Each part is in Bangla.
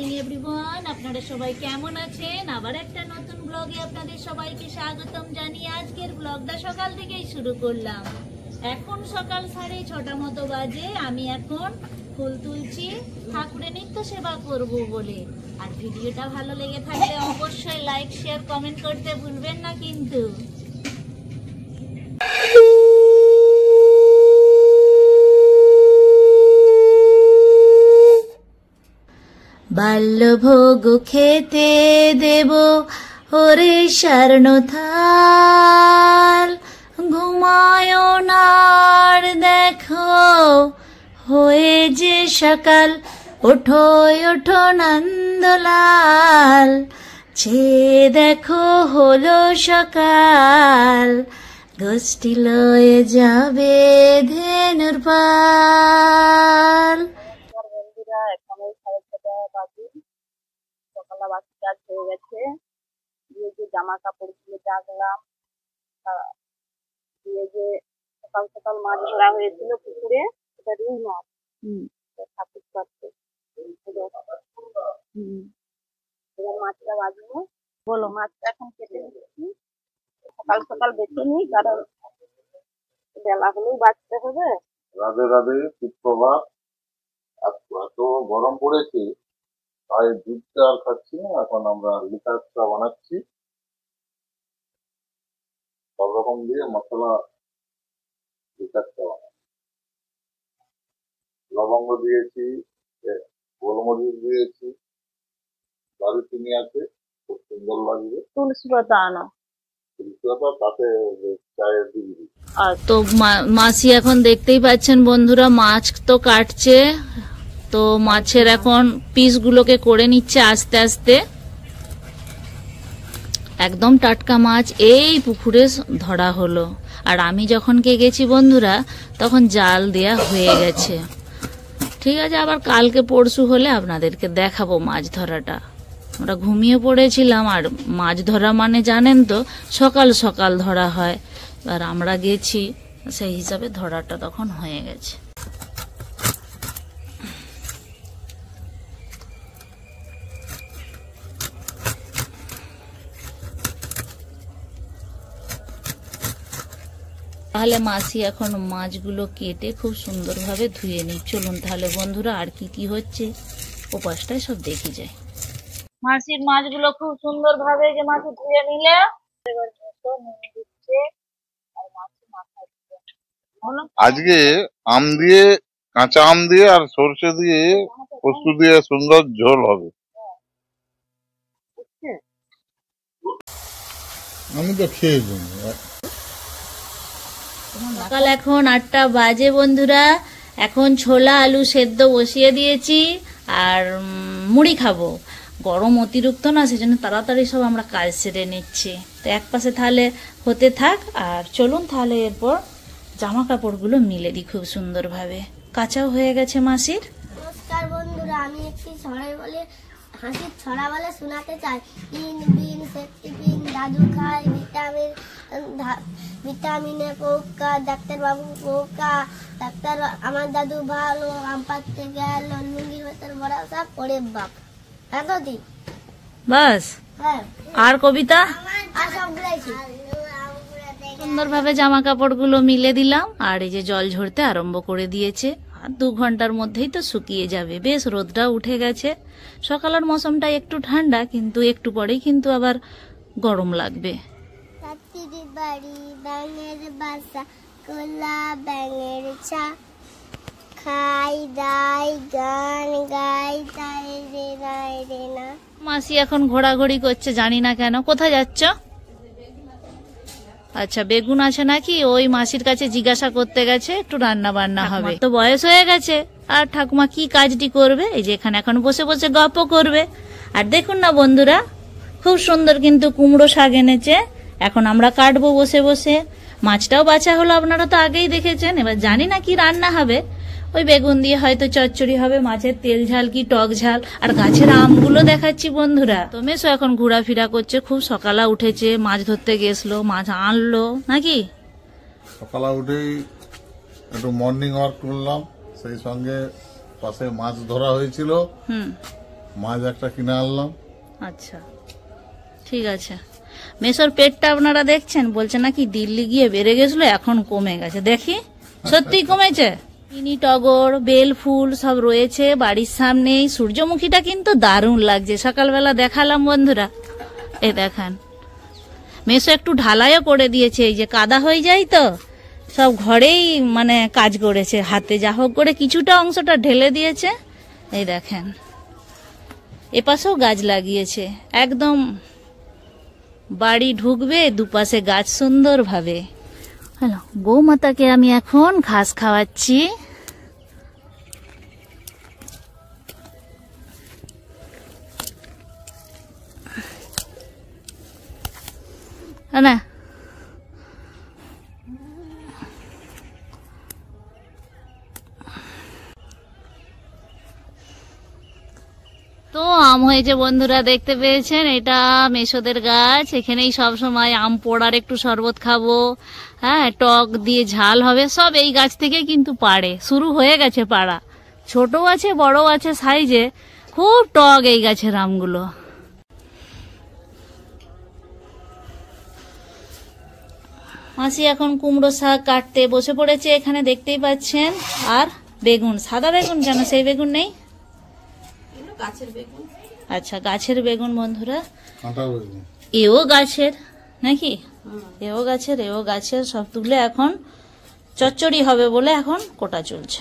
মর্নিং এভরিওয়ান, আপনারা সবাই কেমন আছেন? আবার একটা নতুন ব্লগে আপনাদের সবাইকে স্বাগতম জানিয়ে আজকের ব্লগটা সকাল থেকেই শুরু করলাম। এখন সকাল 6:30 মতো বাজে। আমি এখন ফুল তুলছি ঠাকুরের নিত্য সেবা করব বলে। আর ভিডিওটা ভালো লেগে থাকলে অবশ্যই লাইক শেয়ার কমেন্ট করতে ভুলবেন না কিন্তু। বাল্যভোগ খেতে দেব ওরে স্বর্ণথাল, ঘুমায় নার দেখো হয়ে যে সকাল, ওঠো ওঠো নন্দলাল, ছে দেখো হলো সকাল, গোষ্ঠী লয়ে যাবে ধেনুর পাল। বন্ধুরা এখন 6:30 বাজে, সকালে বাসি কাজ হয়ে গেছে। দিয়ে যে জামা কাপড় গুলো রাখলাম, দিয়ে যে সকাল সকাল মাছ ধরা হয়েছিল পুকুরে, সেটা রুই মাছ। ঠাকুর পাচ্ছে এবার মাছটা বাজবো। বলো, মাছটা এখন কেটে নিচ্ছি। সকাল সকাল বেছে নিই, কারণ বেলা হলেই বাঁচতে হবে। রাধে রাধে, সুপ্রভাত। এত গরম পড়েছে, তাই দুধটা আর খাচ্ছি না। এখন আমরা লিকার চা বানাচ্ছি, সব রকম দিয়ে মশলা লিকার চা বানাচ্ছি। লবঙ্গ দিয়েছি, গোলমরিচ দিয়েছি, দারুচিনি আছে, খুব সুন্দর লাগবে। তুলসী পাতা আনো, তুলসী পাতা তাতে চায়ের দিয়ে দিই। আর তো মাসি এখন দেখতেই পাচ্ছেন বন্ধুরা, মাছ তো কাটছে। তো মাছের এখন পিসগুলোকে করে নিচ্ছে আস্তে আস্তে। একদম টাটকা মাছ এই পুকুরে ধরা হলো। আর আমি যখন গেছি বন্ধুরা, তখন জাল দেয়া হয়ে গেছে। ঠিক আছে, আবার কালকে পরশু হলে আপনাদেরকে দেখাবো মাছ ধরাটা। আমরা ঘুমিয়ে পড়েছিলাম, আর মাছ ধরা মানে জানেন তো সকাল সকাল ধরা হয়। আর আমরা গেছি, সেই হিসাবে ধরাটা তখন হয়ে গেছে। তাহলে মাসি এখন মাছগুলো কেটে খুব সুন্দরভাবে ধুয়ে নিই। চলুন তাহলে বন্ধুরা, আর কি কি হচ্ছে ওপাশটায় সব দেখি যায়। মাসির মাছগুলো খুব সুন্দরভাবে যে মাছি ধুয়ে নিলে, আজকে আম দিয়ে, কাঁচা আম দিয়ে আর সরষে দিয়ে, পোস্ত দিয়ে সুন্দর ঝোল হবে। আমি তো খেয়েছি। সকাল এখন 8টা বাজে বন্ধুরা। এখন ছোলা আলু সেদ্ধ বসিয়ে দিয়েছি, আর মুড়ি খাবো। গরম অতিরিক্ত না, সেজন্য তাড়াতাড়ি সব আমরা কাজ সেরে নিচ্ছি। তো এক পাশে তাহলে হতে থাক, আর চলুন তাহলে এরপর জামা কাপড়গুলো মিলে দিই খুব সুন্দরভাবে। কাঁচাও হয়ে গেছে মাসির। নমস্কার বন্ধুরা, আমি একটি ছড়াই বলে হাসির ছড়া বলে শোনাতে চাই। ইন বিন সেফটি পিন, দাদু খায় ভিটামিনে পোকা, ডাক্তার বাবু পোকা, ডাক্তার আমার দাদু ভালো, আম পাড়তে গেল, লুঙ্গির ভেতর ভরসা পড়ে বাপ। এত দি বাস। হ্যাঁ, আর কবিতা আর সবগুলাই সুন্দরভাবে জামা কাপড়গুলো মিলে দিলাম। আর এই যে জল ঝরতে আরম্ভ করে দিয়েছে, আর 2 ঘন্টার মধ্যেই তো শুকিয়ে যাবে। বেশ রোদটা উঠে গেছে। সকালের মৌসুমটা একটু ঠান্ডা, কিন্তু একটু পরেই কিন্তু আবার গরম লাগবে। বাড়ি ব্যাঙের বাসা, কোলা ব্যাঙের চা, খাই দাই গান গাই তাই রে নাই রে না। মাসি এখন ঘোরাঘুরি করছে, জানি না কেন। কোথায় যাচ্ছ? আচ্ছা, বেগুন আছে নাকি, ওই মাসির কাছে জিজ্ঞাসা করতে গেছে, একটু রান্না বান্না হবে। তো বয়স হয়ে গেছে, আর ঠাকুমা কি কাজটি করবে? এই যে এখানে এখন বসে বসে গল্প করবে। আর দেখুন না বন্ধুরা, খুব সুন্দর কিন্তু কুমড়ো শাক এনেছে। এখন আমরা কাটবো বসে বসে। মাছটাও বাছা হলো, আপনারা তো আগেই দেখেছেন। এবার জানি না কি রান্না হবে। ওই বেগুন দিয়ে হয়তো চচ্চড়ি হবে, মাছের তেল ঝাল কি টক ঝাল। আর গাছের আমগুলো দেখাচ্ছি বন্ধুরা। তো মেসো এখন ঘোরাফেরা করছে, খুব সকালে উঠেছে, মাছ ধরতে গেছিল, মাছ আনলো নাকি। সকালে উঠেই একটু মর্নিং ওয়াক করলাম, সেই সঙ্গে পাশে মাছ ধরা হয়েছিল, মাছ একটা কিনে আনলাম। আচ্ছা ঠিক আছে। মেসোর পেটটা আপনারা দেখছেন, বলছে নাকি দিল্লি গিয়ে বেড়ে গেছিল, এখন কমে গেছে। দেখি সত্যি কমেছে। মিনি টগর, বেল ফুল সব রয়েছে বাড়ির সামনেই। সূর্যমুখীটা কিন্তু দারুণ লাগছে, সকালবেলা দেখালাম বন্ধুরা। এই দেখান, মেসো একটু ঢালাইও করে দিয়েছে, এই যে কাদা হয়ে যায় তো, সব ঘরেই মানে কাজ করেছে, হাতে যা হোক করে কিছুটা অংশটা ঢেলে দিয়েছে। এই দেখেন এপাশেও গাছ লাগিয়েছে, একদম বাড়ি ঢুকবে দুপাশে গাছ সুন্দর ভাবে। হ্যালো, গৌমাতাকে আমি এখন ঘাস খাওয়াচ্ছি। না তো আম হয়েছে বন্ধুরা, দেখতে পেয়েছেন, এটা মেসোদের গাছ। এখানেই সব সময় আম পোড়ার একটু শরবত খাবো, হ্যাঁ টক দিয়ে ঝাল হবে, সব এই গাছ থেকে কিন্তু পাড়ে। শুরু হয়ে গেছে পাড়া, ছোট আছে বড় আছে সাইজে, খুব টক এই গাছের আমগুলো। মাসি এখন কুমড়ো শাক কাটতে বসে পড়েছে, এখানে দেখতেই পাচ্ছেন। আর বেগুন, সাদা বেগুন কেন, সেই বেগুন নেই, আচ্ছা গাছের বেগুন বন্ধুরা। এও গাছের নাকি, এও গাছের সব তুলে এখন চচ্চড়ি হবে বলে এখন কোটা চলছে।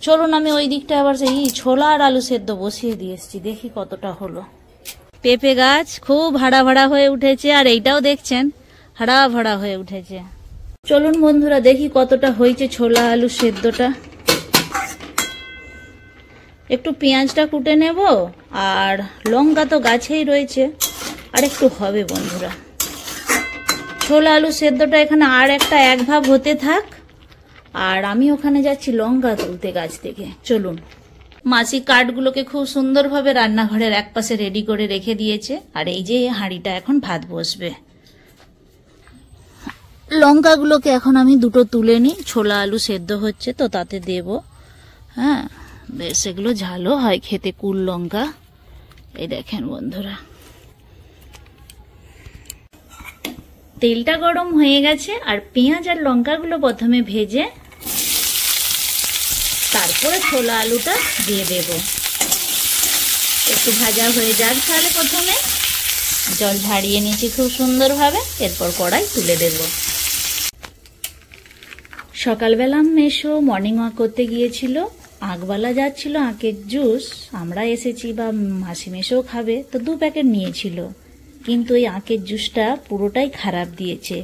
চলুন আমি ওই দিকটা আবার সেই ছোলা আর আলু সেদ্ধ বসিয়ে দিয়ে এসছি, দেখি কতটা হলো। পেঁপে গাছ খুব হাড়া ভাড়া হয়ে উঠেছে, আর এইটাও দেখছেন হাড়া ভাড়া হয়ে উঠেছে। চলুন বন্ধুরা দেখি কতটা হয়েছে ছোলা আলু সেদ্ধটা। একটু পেঁয়াজটা কুটে নেব, আর লঙ্কা তো গাছেই রয়েছে, আর একটু হবে বন্ধুরা। ছোলা আলু সেদ্ধটা এখানে আর একটা এক ভাব হতে থাক, আর আমি ওখানে যাচ্ছি লঙ্কা তুলতে গাছ থেকে। চলুন। মাসি কাঠগুলোকে খুব সুন্দরভাবে রান্নাঘরের এক পাশে রেডি করে রেখে দিয়েছে, আর এই যে হাঁড়িটা এখন ভাত বসবে। লঙ্কাগুলোকে এখন আমি দুটো তুলে নিই, ছোলা আলু সেদ্ধ হচ্ছে তো তাতে দেব। হ্যাঁ বেশ এগুলো ঝালও হয় খেতে, কুল লঙ্কা। এই দেখেন বন্ধুরা, তেলটা গরম হয়ে গেছে, আর পেঁয়াজ আর লঙ্কাগুলো প্রথমে ভেজে তারপরে ছোলা আলুটা দিয়ে দেব। একটু ভাজা হয়ে যাক তাহলে, প্রথমে জল ঝাড়িয়ে নিয়েছি খুব সুন্দরভাবে, এরপর কড়াই তুলে দেব। সকালবেলা মেসো মর্নিং ওয়াক করতে গিয়েছিল, আঁকবালা যাচ্ছিল আঁকের জুস, আমরা এসেছি বা মাসি মেসেও খাবে তো 2 প্যাকেট নিয়েছিল, কিন্তু ওই আঁকের জুসটা পুরোটাই খারাপ দিয়েছে।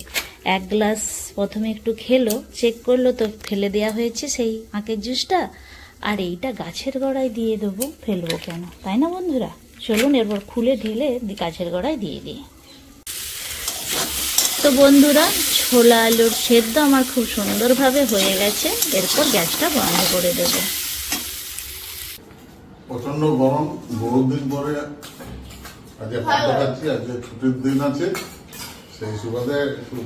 1 গ্লাস প্রথমে একটু খেলো, চেক করলো তো ফেলে দেওয়া হয়েছে সেই আঁকের জুসটা। আর এইটা গাছের গোড়ায় দিয়ে দেবো, ফেলবো কেন, তাই না বন্ধুরা? চলুন এরপর খুলে ঢেলে গাছের গোড়ায় দিয়ে দিই। তো বন্ধুরা ছোলা আলুর সেদ্ধ আমার খুব সুন্দরভাবে হয়ে গেছে, এরপর গ্যাসটা বন্ধ করে দেব। প্রচন্ড গরম, বহু দিন পরে আজকে ভাত খাচ্ছি, আজকে ছুটির দিন আছে, সেই সুবাদে একটু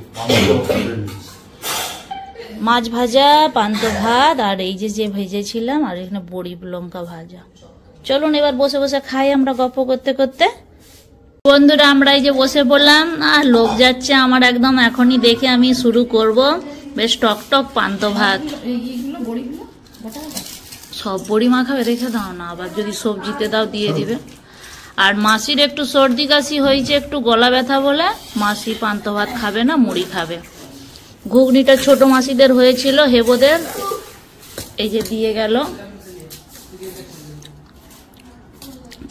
মাছ ভাজা, পান্তা ভাত, আর এই যে ভেজেছিলাম, আর এখানে বড়ি লঙ্কা ভাজা। চলুন এবার বসে বসে খাই আমরা গল্প করতে করতে। বন্ধুরা আমরা এই যে বসে পড়লাম, আর লোক যাচ্ছে আমার একদম এখনই, দেখে আমি শুরু করব। বেশ টক টক পান্তা ভাত, সব বড়ি মাখাবে, রেখে দাও না, আবার যদি সবজিতে দাও দিয়ে দিবে। আর মাসির একটু সর্দি কাশি হয়েছে, একটু গলা ব্যথা বলে মাসি পান্তা ভাত খাবে না, মুড়ি খাবে। ঘুগনিটা ছোট মাসিদের হয়েছিল, হেবোদের, এই যে দিয়ে গেল।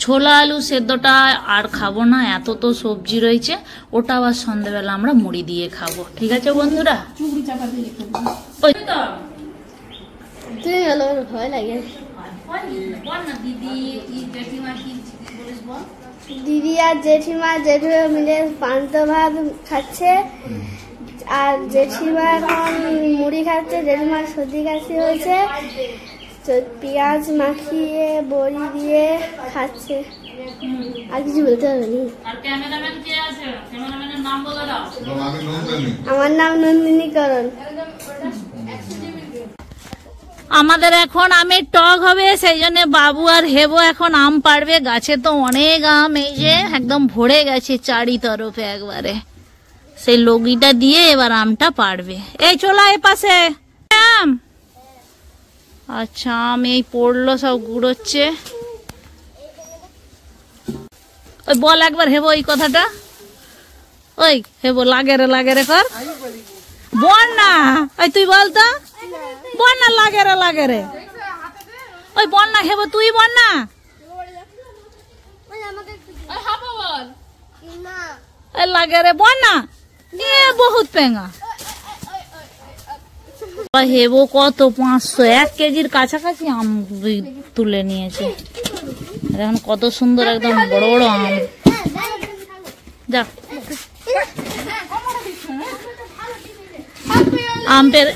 ছোলা আলু সেদ্ধটা আর খাবো না, এত তো সবজি রয়েছে, ওটা আবার সন্ধ্যাবেলা আমরা মুড়ি দিয়ে খাবো। ঠিক আছে বন্ধুরা? ভয় লাগে। দিদি আর জেঠিমা মিলে পান্তা ভাত খাচ্ছে, আর জেঠিমা এখন মুড়ি খাচ্ছে। জেঠিমার সর্দি কাশি হয়েছে, পেঁয়াজ মাখিয়ে বড়ি দিয়ে খাচ্ছে। আর কিছু বলতে হবে না। আমার নাম নন্দিনী করণ। আমাদের এখন আমের টক হবে, সেই জন্য বাবু আর হেবো এখন আম পাড়বে। গাছে তো অনেক আম, এই যে একদম ভরে গেছে চারি তরফে একবারে। সেই লগিটা দিয়ে এবার আমটা পাড়বে। এই চলো এ পাশে আম। আচ্ছা আম এই পড়লো, সব গুড়োচ্ছে। ওই বল একবার হেবো এই কথাটা। ওই হেবো লাগে রে কর। বন্যা, ওই তুই বলতো বন্যা লাগে রে। ওই বন্যা হেবো তুই বন্যা লাগে রে বন্যা নিয়ে বহুত পেঙ্গা। হেবো কত 500 1 কেজির কাছাকাছি আম তুলে নিয়েছে। এখন কত সুন্দর একদম বড় বড় আম। যা আম পেরে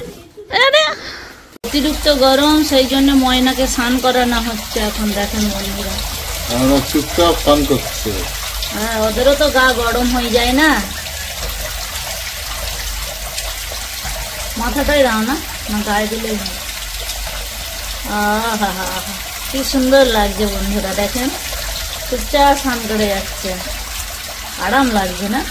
অতিরিক্ত গরম, সেই জন্য ময়নাকে স্নান করানো হচ্ছে এখন। দেখেন বন্ধুরা চুপচাপ স্নান করছে। হ্যাঁ ওদেরও তো গা গরম হয়ে যায় না। মাথাটাই দাও না, না গায়ে দিলে কি সুন্দর লাগছে বন্ধুরা। দেখেন চুপচাপ স্নান করে যাচ্ছে, আরাম লাগছে না।